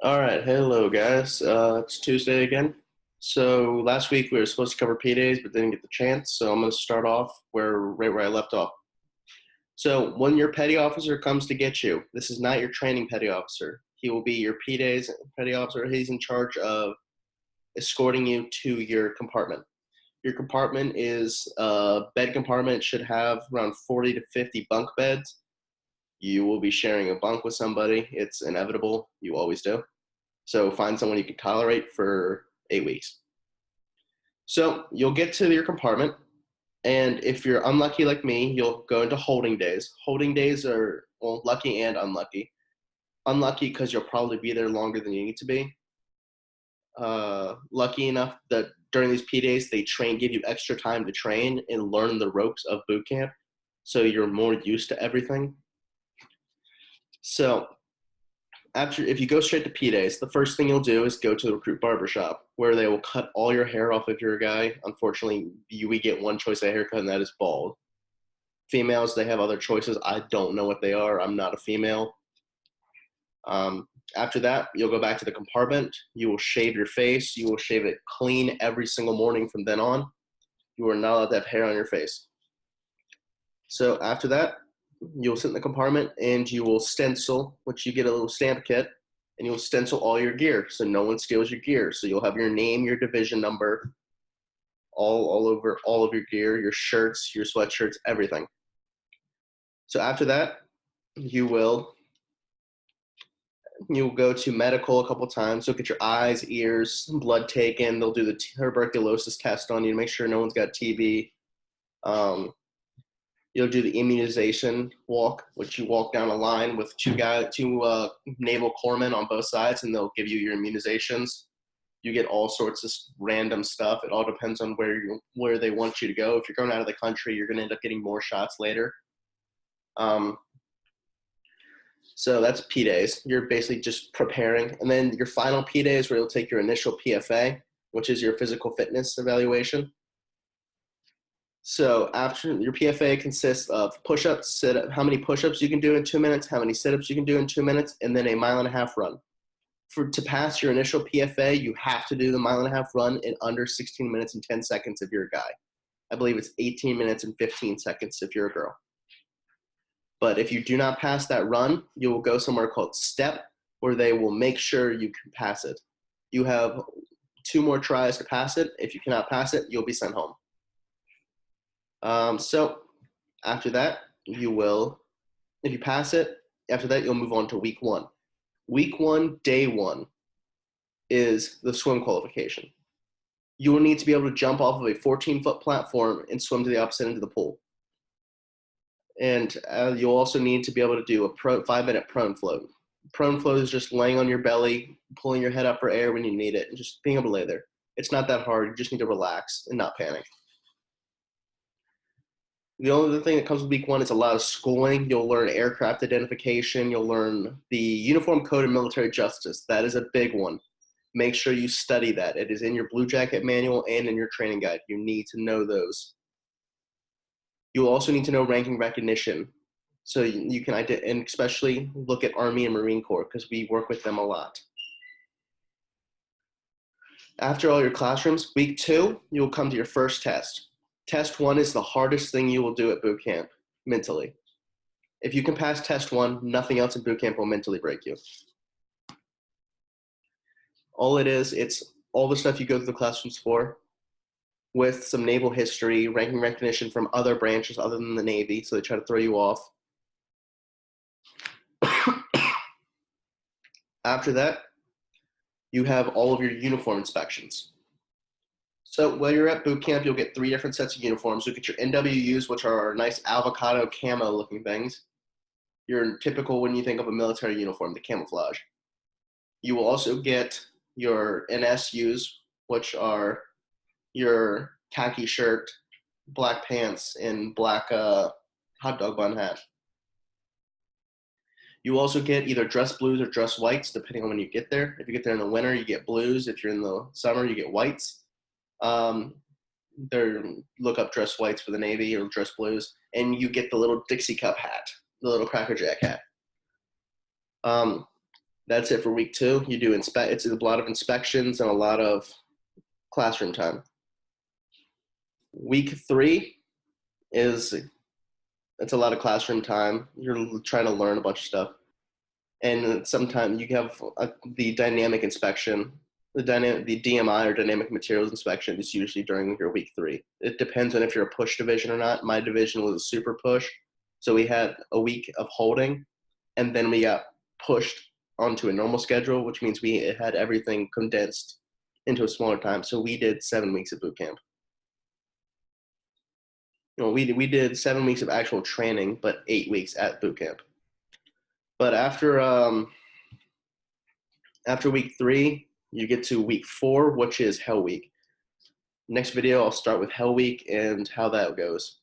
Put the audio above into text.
All right, hello guys. It's Tuesday again. So last week we were supposed to cover P days, but didn't get the chance. So I'm going to start off right where I left off. So when your petty officer comes to get you, this is not your training petty officer. He will be your P days petty officer. He's in charge of escorting you to your compartment. Your compartment is a bed compartment. It should have around 40 to 50 bunk beds. You will be sharing a bunk with somebody. It's inevitable. You always do. So find someone you can tolerate for 8 weeks. So you'll get to your compartment, and if you're unlucky like me, you'll go into holding days. Holding days are, well, lucky and unlucky. Unlucky because you'll probably be there longer than you need to be. Lucky enough that during these P days, they give you extra time to train and learn the ropes of boot camp, so you're more used to everything. So if you go straight to P days, the first thing you'll do is go to the recruit barbershop where they will cut all your hair off if you're a guy. Unfortunately, we get one choice of haircut, and that is bald. Females, they have other choices. I don't know what they are. I'm not a female. After that, you'll go back to the compartment. You will shave your face. You will shave it clean every single morning from then on. You are not allowed to have hair on your face. So after that, you'll sit in the compartment and you will stencil, which you get a little stamp kit, and you'll stencil all your gear so no one steals your gear. So you'll have your name, your division number, all over all of your gear, your shirts, your sweatshirts, everything. So after that, you'll go to medical a couple times. You'll get your eyes, ears, blood taken. They'll do the tuberculosis test on you to make sure no one's got TB. You'll do the immunization walk, which you walk down a line with two naval corpsmen on both sides, and they'll give you your immunizations. You get all sorts of random stuff. It all depends on where they want you to go. If you're going out of the country, you're going to end up getting more shots later. So that's P days. You're basically just preparing. And then your final P day is where you'll take your initial PFA, which is your physical fitness evaluation. So after your PFA consists of push-ups, how many push-ups you can do in 2 minutes, how many sit-ups you can do in 2 minutes, and then a 1.5 mile run. To pass your initial PFA, you have to do the 1.5 mile run in under 16 minutes and 10 seconds if you're a guy. I believe it's 18 minutes and 15 seconds if you're a girl. But if you do not pass that run, you will go somewhere called STEP, where they will make sure you can pass it. You have 2 more tries to pass it. If you cannot pass it, you'll be sent home. So after that, if you pass it, after that, you'll move on to week 1. Week 1, day 1 is the swim qualification. You will need to be able to jump off of a 14-foot platform and swim to the opposite end of the pool. And you'll also need to be able to do a 5-minute prone float. Prone float is just laying on your belly, pulling your head up for air when you need it, and just being able to lay there. It's not that hard. You just need to relax and not panic. The only other thing that comes with week 1 is a lot of schooling. You'll learn aircraft identification. You'll learn the Uniform Code of Military Justice. That is a big one. Make sure you study that. It is in your Blue Jacket manual and in your training guide. You need to know those. You'll also need to know ranking recognition. So you can, and especially look at Army and Marine Corps because we work with them a lot. After all your classrooms, week 2, you'll come to your first test. Test 1 is the hardest thing you will do at boot camp mentally. If you can pass test 1, nothing else in boot camp will mentally break you. All it is, it's all the stuff you go through the classrooms for, with some naval history, ranking recognition from other branches other than the Navy, so they try to throw you off. After that, you have all of your uniform inspections. So while you're at boot camp, you'll get 3 different sets of uniforms. You'll get your NWUs, which are nice avocado camo looking things. Your typical when you think of a military uniform, the camouflage. You will also get your NSUs, which are your khaki shirt, black pants, and black hot dog bun hat. You also get either dress blues or dress whites, depending on when you get there. If you get there in the winter, you get blues. If you're in the summer, you get whites. Look up dress whites for the Navy or dress blues, and you get the little Dixie cup hat, the little Cracker Jack hat. That's it for week 2. You do it's a lot of inspections and a lot of classroom time. Week 3 is it's a lot of classroom time. You're trying to learn a bunch of stuff, and sometimes you have the dynamic inspection. The DMI or dynamic materials inspection is usually during your week 3. It depends on if you're a push division or not. My division was a super push, so we had a week of holding, and then we got pushed onto a normal schedule, which means we had everything condensed into a smaller time. So we did 7 weeks of boot camp. We did 7 weeks of actual training, but 8 weeks at boot camp. But after week 3, you get to week 4, which is Hell Week. Next video, I'll start with Hell Week and how that goes.